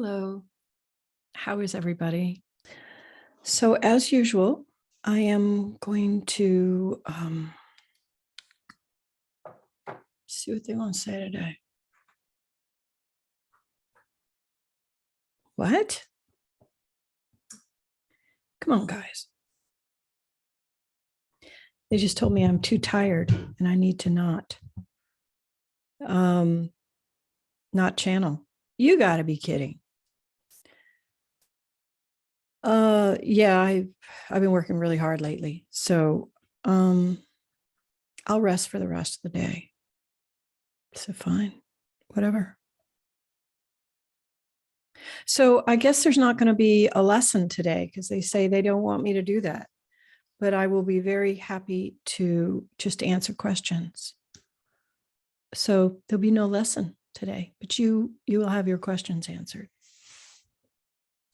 Hello. How is everybody? So, as usual, I am going to see what they want to say today. What? Come on, guys. They just told me I'm too tired and I need to not channel. You got to be kidding. Yeah, I've been working really hard lately. So, I'll rest for the rest of the day. So fine. Whatever. So I guess there's not going to be a lesson today because they say they don't want me to do that. But I will be very happy to just answer questions. So there'll be no lesson today, but you will have your questions answered.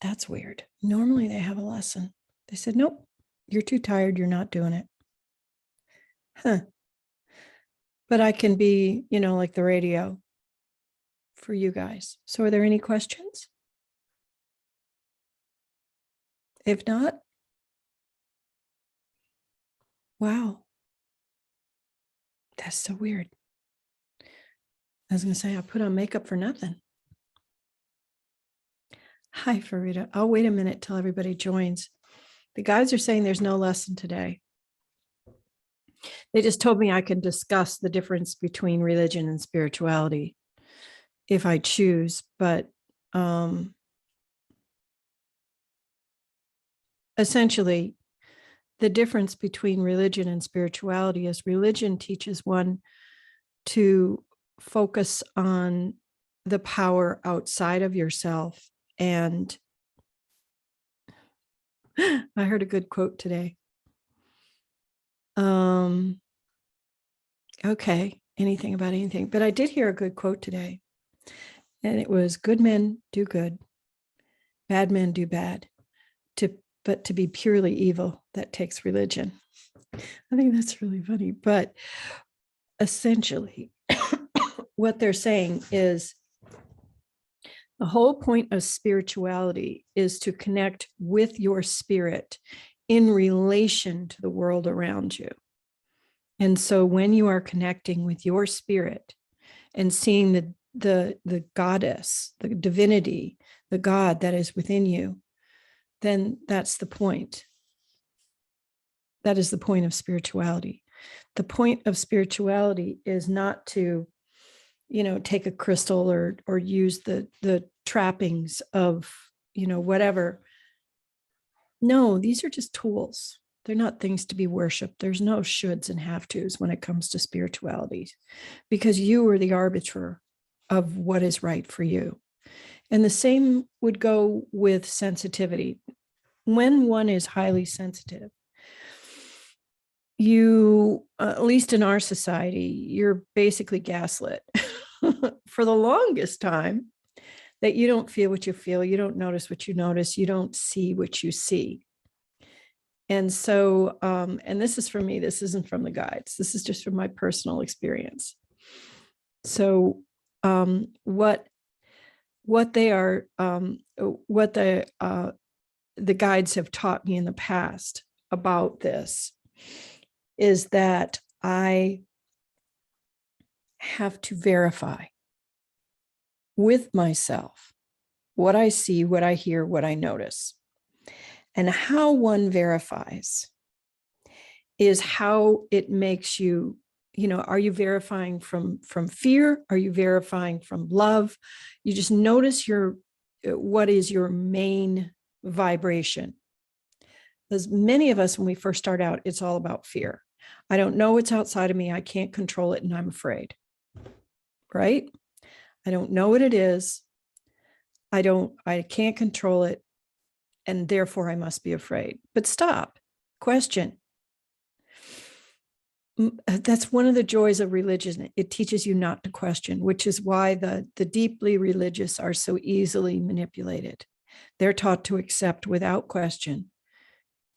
That's weird. Normally they have a lesson. They said, nope, you're too tired. You're not doing it. Huh. But I can be, like the radio for you guys. So are there any questions? If not, wow. That's so weird. I was going to say, I put on makeup for nothing. Hi, Farida. I'll wait a minute till everybody joins. The guys are saying there's no lesson today. They just told me I can discuss the difference between religion and spirituality if I choose, but essentially, the difference between religion and spirituality is religion teaches one to focus on the power outside of yourself. And I heard a good quote today. Okay, anything about anything. But I did hear a good quote today. And it was, good men do good, bad men do bad. But to be purely evil, that takes religion. I think that's really funny. But essentially, what they're saying is the whole point of spirituality is to connect with your spirit in relation to the world around you. And so when you are connecting with your spirit and seeing the goddess, the divinity, the God that is within you, then that's the point. That is the point of spirituality. The point of spirituality is not to, take a crystal or use the trappings of, whatever. No, these are just tools. They're not things to be worshiped. There's no shoulds and have tos when it comes to spirituality, because you are the arbiter of what is right for you. And the same would go with sensitivity. When one is highly sensitive, you, at least in our society, you're basically gaslit for the longest time, that you don't feel what you feel, you don't notice what you notice, you don't see what you see. And so, and this is from me, this isn't from the guides, this is just from my personal experience. So what they are, what the guides have taught me in the past about this is that I have to verify with myself what I see, what I hear, what I notice. And how one verifies is how it makes you, are you verifying from fear? Are you verifying from love? You just notice what is your main vibration. As many of us, when we first start out, it's all about fear. I don't know what's outside of me. I can't control it and I'm afraid, right? I don't know what it is. I can't control it. And therefore I must be afraid. But stop, question. That's one of the joys of religion. It teaches you not to question, which is why the deeply religious are so easily manipulated. They're taught to accept without question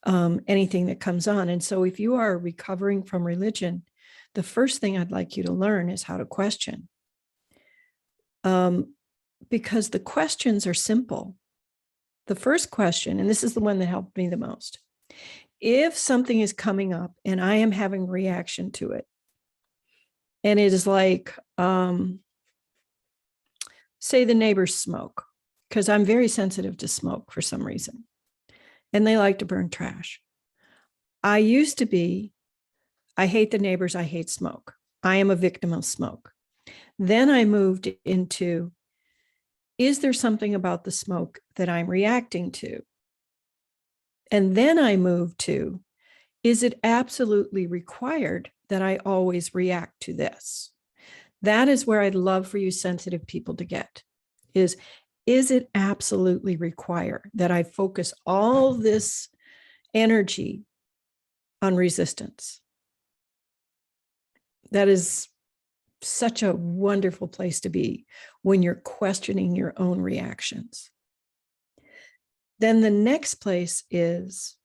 anything that comes on. And so if you are recovering from religion, the first thing I'd like you to learn is how to question. because the questions are simple. The first question, and this is the one that helped me the most, if something is coming up and I am having a reaction to it, and it is like, say the neighbors smoke, because I'm very sensitive to smoke for some reason, and they like to burn trash. I used to be, I hate the neighbors, I hate smoke. I am a victim of smoke. Then I moved into, is there something about the smoke that I'm reacting to? And then I moved to, is it absolutely required that I always react to this? That is where I'd love for you sensitive people to get, is it absolutely required that I focus all this energy on resistance? That is such a wonderful place to be when you're questioning your own reactions. Then the next place is,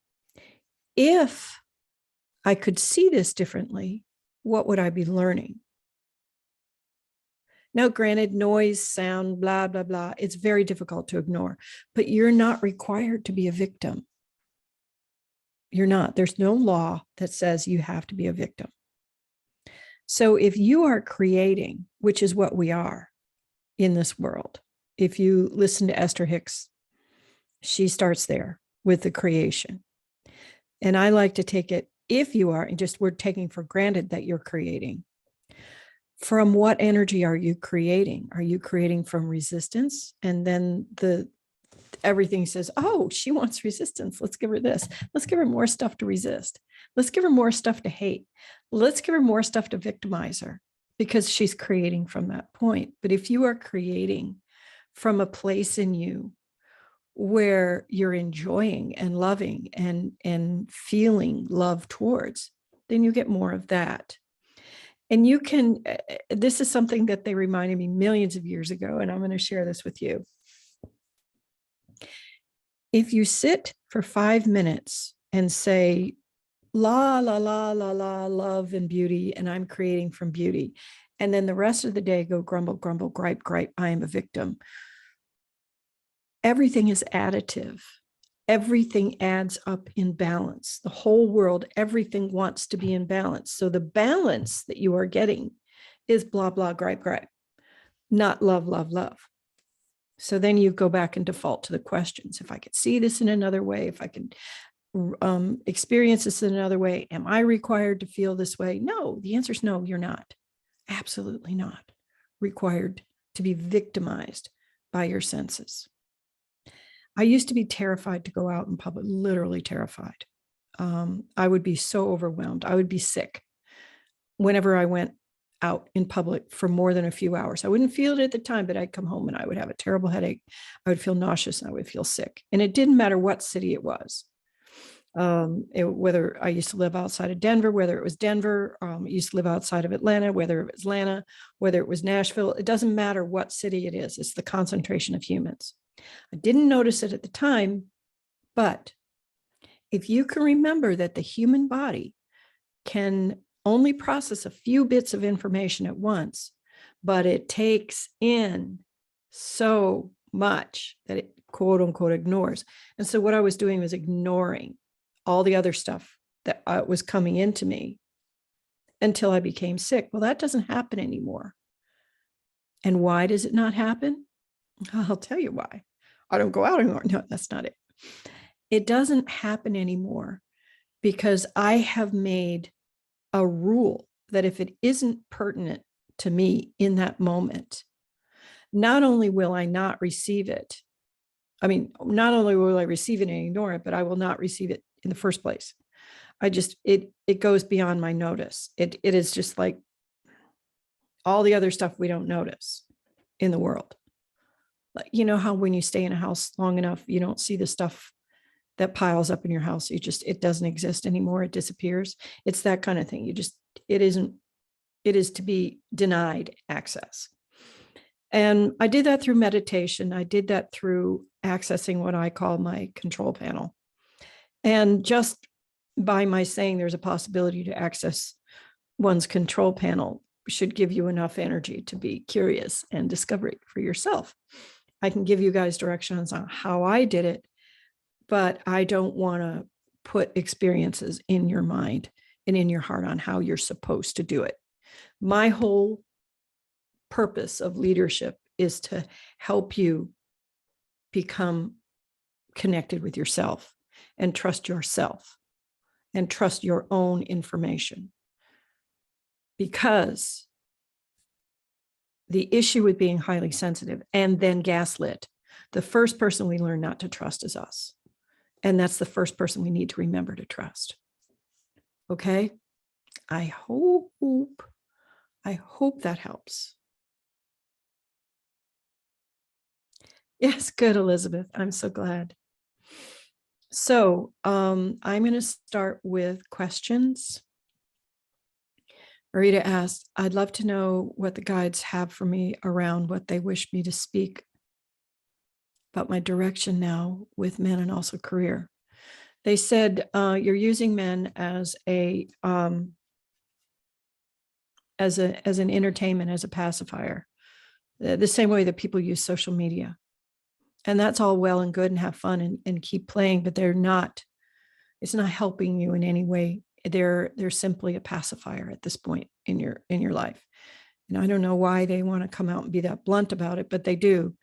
if I could see this differently, what would I be learning? Now, granted, noise, sound, blah, blah, blah, it's very difficult to ignore, but you're not required to be a victim. You're not. There's no law that says you have to be a victim. So if you are creating, which is what we are in this world, if you listen to Esther Hicks, she starts there with the creation. And I like to take it, if you are, and just we're taking for granted that you're creating. From what energy are you creating? Are you creating from resistance? And then everything says, oh, she wants resistance. Let's give her this. Let's give her more stuff to resist. Let's give her more stuff to hate. Let's give her more stuff to victimize her, because she's creating from that point. But if you are creating from a place in you where you're enjoying and loving and feeling love towards, then you get more of that. And you can, this is something that they reminded me millions of years ago, and I'm going to share this with you. If you sit for 5 minutes and say, la, la, la, la, la, love and beauty, and I'm creating from beauty, and then the rest of the day go grumble, grumble, gripe, gripe, I am a victim. Everything is additive. Everything adds up in balance. The whole world, everything wants to be in balance. So the balance that you are getting is blah, blah, gripe, gripe, not love, love, love. So then you go back and default to the questions. If I could see this in another way, if I could experience this in another way, am I required to feel this way? No, the answer is no, you're not. Absolutely not required to be victimized by your senses. I used to be terrified to go out in public, literally terrified. I would be so overwhelmed. I would be sick whenever I went out in public for more than a few hours. I wouldn't feel it at the time, but I'd come home and I would have a terrible headache. I would feel nauseous and I would feel sick. And it didn't matter what city it was. Whether I used to live outside of Denver, whether it was Denver, I used to live outside of Atlanta, whether it was Atlanta, whether it was Nashville, it doesn't matter what city it is. It's the concentration of humans. I didn't notice it at the time, but if you can remember that the human body can only process a few bits of information at once, but it takes in so much that it quote unquote ignores. And so what I was doing was ignoring all the other stuff that was coming into me until I became sick. Well, that doesn't happen anymore. And why does it not happen? I'll tell you why. I don't go out anymore. No, that's not it. It doesn't happen anymore because I have made a rule that if it isn't pertinent to me in that moment, not only will I not receive it, not only will I receive it and ignore it, but I will not receive it in the first place. It goes beyond my notice. It is just like all the other stuff we don't notice in the world. You know how when you stay in a house long enough, you don't see the stuff that piles up in your house. It doesn't exist anymore. It disappears. It's that kind of thing. It is to be denied access. And I did that through meditation. I did that through accessing what I call my control panel. And just by my saying there's a possibility to access one's control panel should give you enough energy to be curious and discover it for yourself. I can give you guys directions on how I did it, but I don't want to put experiences in your mind and in your heart on how you're supposed to do it. My whole purpose of leadership is to help you become connected with yourself and trust yourself and trust your own information. Because the issue with being highly sensitive and then gaslit, the first person we learn not to trust is us. And that's the first person we need to remember to trust. Okay? I hope that helps. Yes, good, Elizabeth. I'm so glad. So I'm going to start with questions. Rita asked, I'd love to know what the guides have for me around what they wish me to speak about my direction now with men and also career. They said you're using men as an entertainment, as a pacifier, the same way that people use social media. And that's all well and good and have fun and keep playing, but it's not helping you in any way. They're simply a pacifier at this point in your life. And I don't know why they want to come out and be that blunt about it, but they do.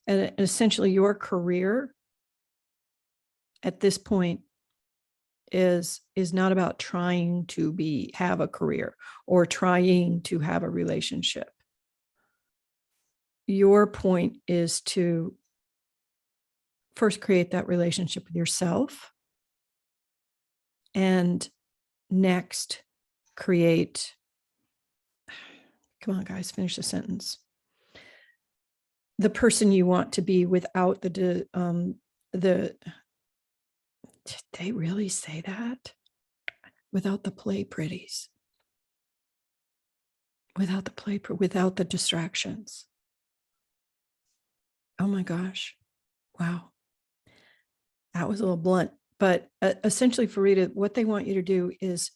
And essentially your career at this point is not about trying to have a career or trying to have a relationship. Your point is to first create that relationship with yourself, and next create, come on guys, finish the sentence, the person you want to be without did they really say that? Without the play pretties, without the distractions. Oh my gosh. Wow. That was a little blunt, but essentially, Farida, what they want you to do is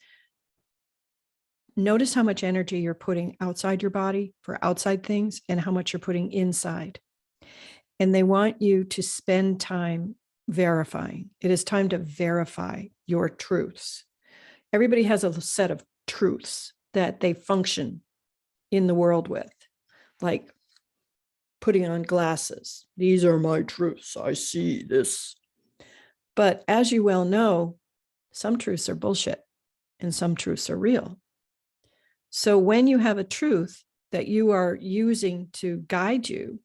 notice how much energy you're putting outside your body for outside things and how much you're putting inside. And they want you to spend time verifying. It is time to verify your truths. Everybody has a set of truths that they function in the world with, like putting on glasses. These are my truths. I see this. But as you well know, some truths are bullshit and some truths are real. So when you have a truth that you are using to guide you,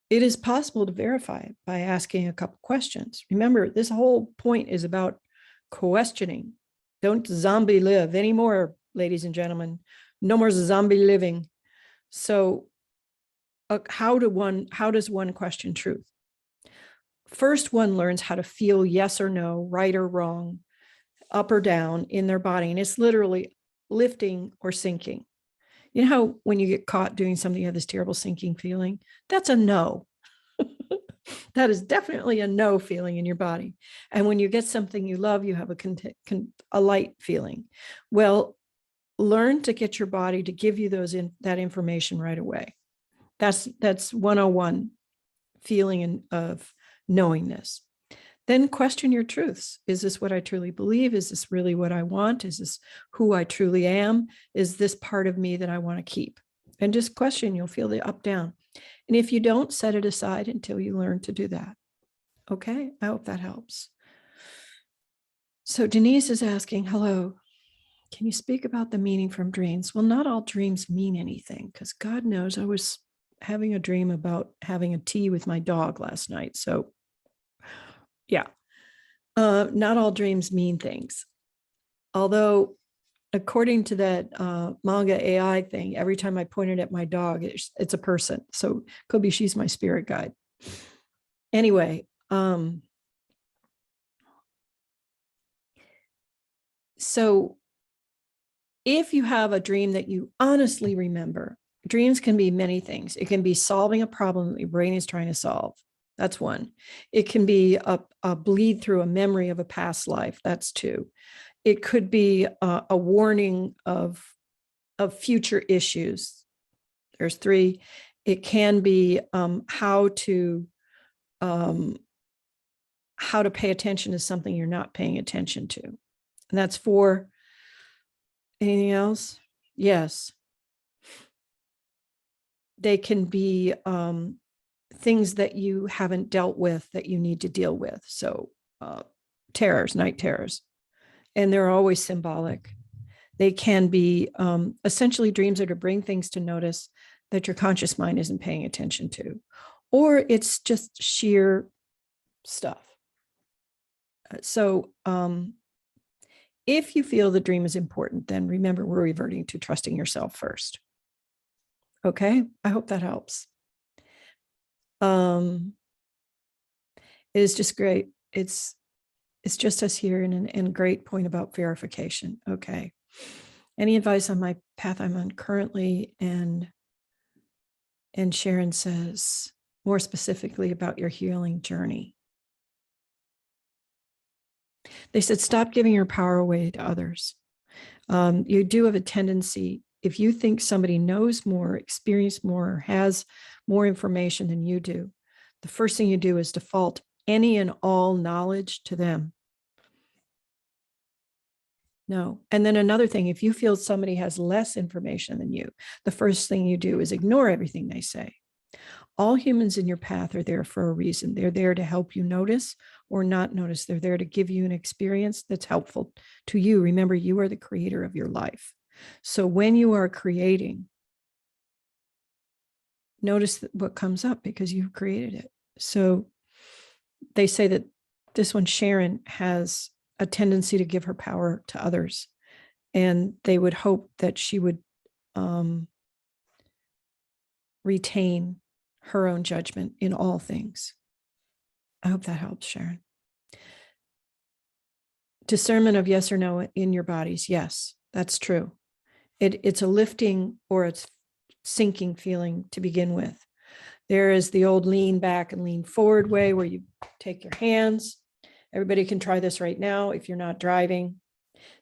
it is possible to verify it by asking a couple questions. Remember, this whole point is about questioning. Don't zombie live anymore, ladies and gentlemen. No more zombie living. So how does one question truth? First, one learns how to feel yes or no, right or wrong, up or down in their body. And it's literally lifting or sinking. You know how when you get caught doing something, you have this terrible sinking feeling? That's a no. That is definitely a no feeling in your body. And when you get something you love, you have a light feeling. Well, learn to get your body to give you that information right away. That's 101 feeling of knowingness. Then question your truths. Is this what I truly believe? Is this really what I want? Is this who I truly am? Is this part of me that I want to keep? And just question, you'll feel the up down. And if you don't, set it aside until you learn to do that. Okay, I hope that helps. So Denise is asking, hello, can you speak about the meaning from dreams? Well, not all dreams mean anything, because God knows I was having a dream about having a tea with my dog last night. So yeah, not all dreams mean things. Although, according to that manga AI thing, every time I pointed at my dog, it's a person. So could be she's my spirit guide. Anyway, so if you have a dream that you honestly remember, dreams can be many things. It can be solving a problem that your brain is trying to solve. That's one. It can be a bleed through a memory of a past life. That's two. It could be a warning of of future issues. There's 3. It can be how to pay attention to something you're not paying attention to. And that's 4. Anything else? Yes. They can be things that you haven't dealt with that you need to deal with. So terrors, night terrors, and they're always symbolic. They can be essentially dreams that are to bring things to notice that your conscious mind isn't paying attention to, or it's just sheer stuff. So if you feel the dream is important, then remember we're reverting to trusting yourself first. Okay, I hope that helps. It is just great. It's just us here, and great point about verification. Okay. Any advice on my path I'm on currently? And Sharon says, more specifically about your healing journey. They said, stop giving your power away to others. You do have a tendency, if you think somebody knows more, experienced more, or has more information than you do, the first thing you do is default any and all knowledge to them. No. And then another thing, if you feel somebody has less information than you, the first thing you do is ignore everything they say. All humans in your path are there for a reason. They're there to help you notice or not notice. They're there to give you an experience that's helpful to you. Remember, you are the creator of your life. So when you are creating, notice what comes up because you've created it. So they say that this one, Sharon, has a tendency to give her power to others. And they would hope that she would retain her own judgment in all things. I hope that helps, Sharon. Discernment of yes or no in your bodies. Yes, that's true. It's a lifting or it's sinking feeling to begin with. There is the old lean back and lean forward way where you take your hands. Everybody can try this right now if you're not driving.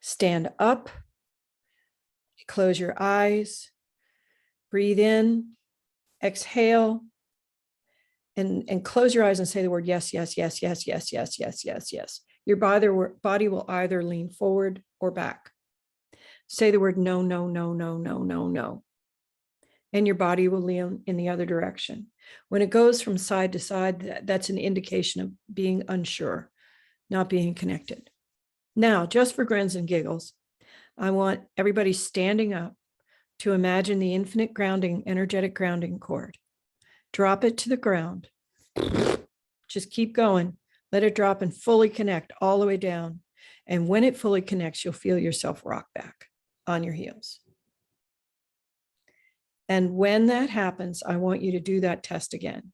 Stand up, close your eyes, breathe in, exhale, and close your eyes and say the word yes, yes, yes, yes, yes, yes, yes, yes, yes. Your body will either lean forward or back. Say the word no, no, no, no, no, no, no. And your body will lean in the other direction. When it goes from side to side, that's an indication of being unsure, not being connected. Now, just for grins and giggles, I want everybody standing up to imagine the infinite grounding, energetic grounding cord. Drop it to the ground. Just keep going. Let it drop and fully connect all the way down. And when it fully connects, you'll feel yourself rock back on your heels. And when that happens, I want you to do that test again.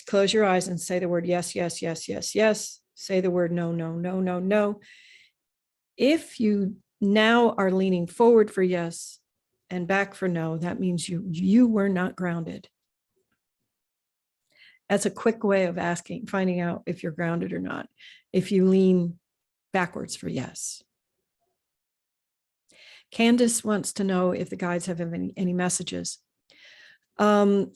Close your eyes and say the word yes, yes, yes, yes, yes. Say the word no, no, no, no, no. If you now are leaning forward for yes and back for no, that means you were not grounded. That's a quick way of finding out if you're grounded or not. If you lean backwards for yes. Candace wants to know if the guides have any messages. They're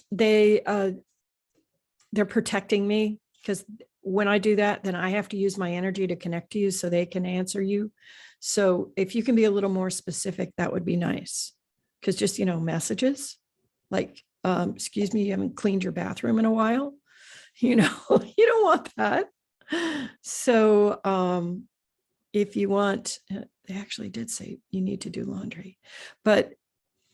protecting me because when I do that, then I have to use my energy to connect to you so they can answer you. So if you can be a little more specific, that would be nice. Because just, messages like, excuse me, you haven't cleaned your bathroom in a while. You don't want that. So if you want, they actually did say you need to do laundry, but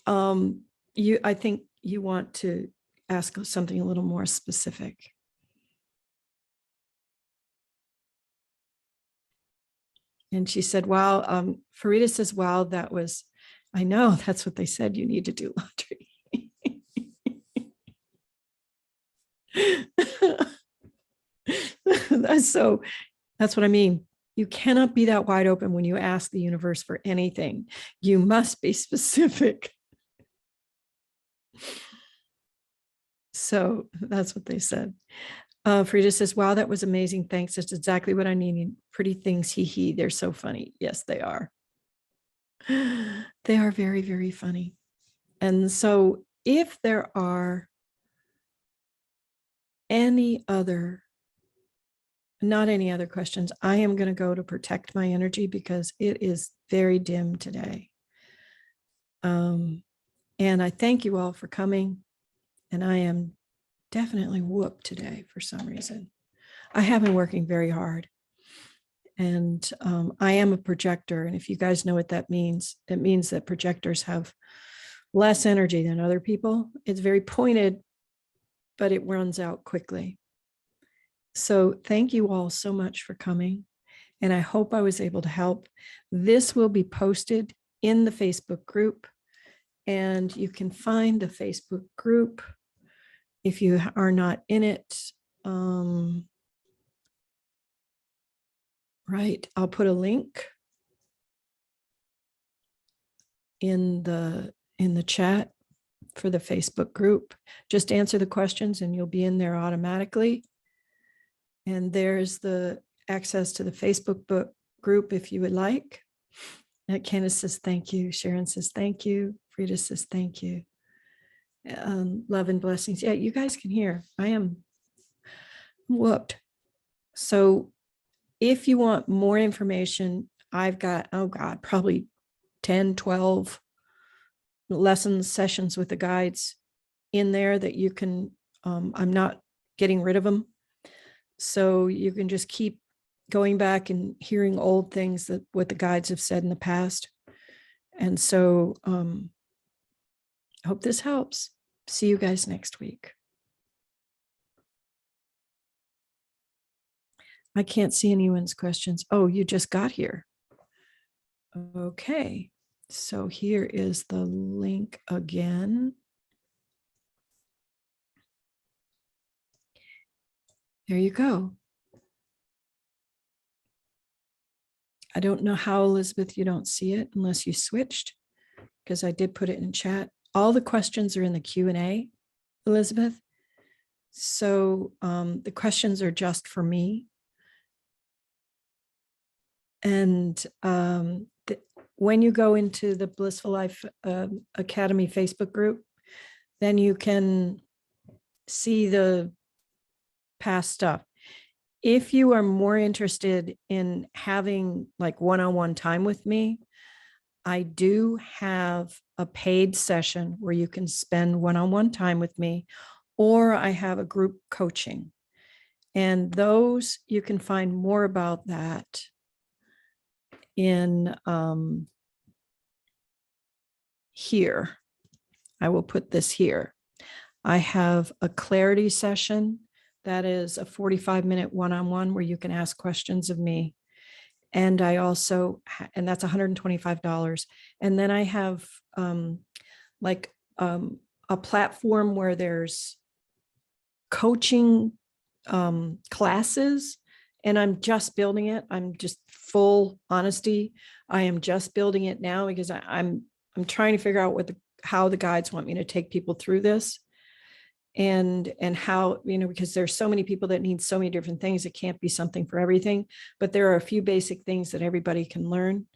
I think you want to ask something a little more specific. And she said, wow, Farida says, wow, I know that's what they said. You need to do laundry. So that's what I mean. You cannot be that wide open when you ask the universe for anything. You must be specific. So that's what they said. Frida says, wow, that was amazing. Thanks. That's exactly what I needed. Pretty things, hee hee. They're so funny. Yes, they are. They are very, very funny. And so if there are not any other questions, I am going to go to protect my energy because it is very dim today. And I thank you all for coming. And I am definitely whooped today for some reason. I have been working very hard. And I am a projector. And if you guys know what that means, it means that projectors have less energy than other people. It's very pointed, but it runs out quickly. So thank you all so much for coming. And I hope I was able to help. This will be posted in the Facebook group. And you can find the Facebook group if you are not in it. Right, I'll put a link in the chat for the Facebook group. Just answer the questions and you'll be in there automatically. And there's the access to the Facebook group if you would like. And Candace says thank you. Sharon says thank you. Frida says thank you. Love and blessings. Yeah, you guys can hear. I am whooped. So if you want more information, I've got, oh God, probably 10, 12 lessons, sessions with the guides in there that you can, I'm not getting rid of them. So you can just keep going back and hearing old things that what the guides have said in the past. And so I hope this helps. See you guys next week. I can't see anyone's questions. Oh, you just got here. Okay, so here is the link again. There you go. I don't know how, Elizabeth, you don't see it unless you switched, because I did put it in chat. All the questions are in the Q&A, Elizabeth. So the questions are just for me. And when you go into the Blissful Life Academy Facebook group, then you can see the past stuff. If you are more interested in having like one-on-one time with me, I do have a paid session where you can spend one-on-one time with me, or I have a group coaching. And those, you can find more about that in here. I will put this here. I have a clarity session that is a 45-minute one-on-one where you can ask questions of me. And I also, and that's $125. And then I have a platform where there's coaching classes, and I'm just building it. I'm just full honesty. I am just building it now because I'm trying to figure out how the guides want me to take people through this. And how, because there's so many people that need so many different things. It can't be something for everything, but there are a few basic things that everybody can learn.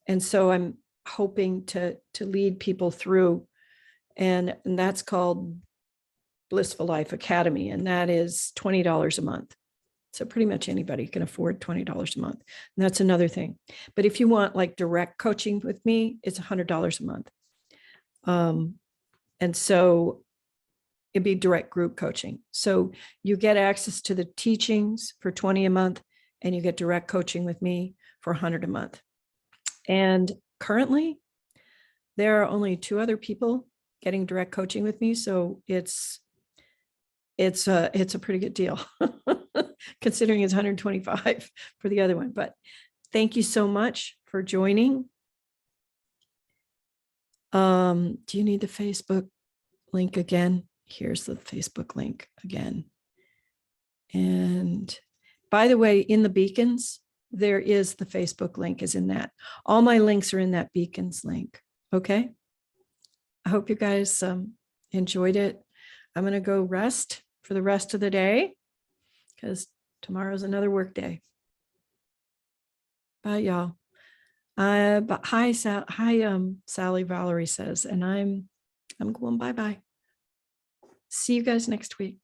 And so I'm hoping to lead people through, and that's called Blissful Life Academy. And that is $20 a month. So pretty much anybody can afford $20 a month. And that's another thing. But if you want like direct coaching with me, it's $100 a month. And so it'd be direct group coaching. So you get access to the teachings for $20 a month, and you get direct coaching with me for $100 a month. And currently, there are only 2 other people getting direct coaching with me. So it's a pretty good deal, considering it's $125 for the other one. But thank you so much for joining. Do you need the Facebook link again? Here's the Facebook link again. And by the way, in the beacons, there is the Facebook link is in that. All my links are in that beacons link. Okay. I hope you guys enjoyed it. I'm going to go rest for the rest of the day because tomorrow's another work day. Bye, y'all. But hi, Sally, Valerie says, and I'm going bye-bye. See you guys next week.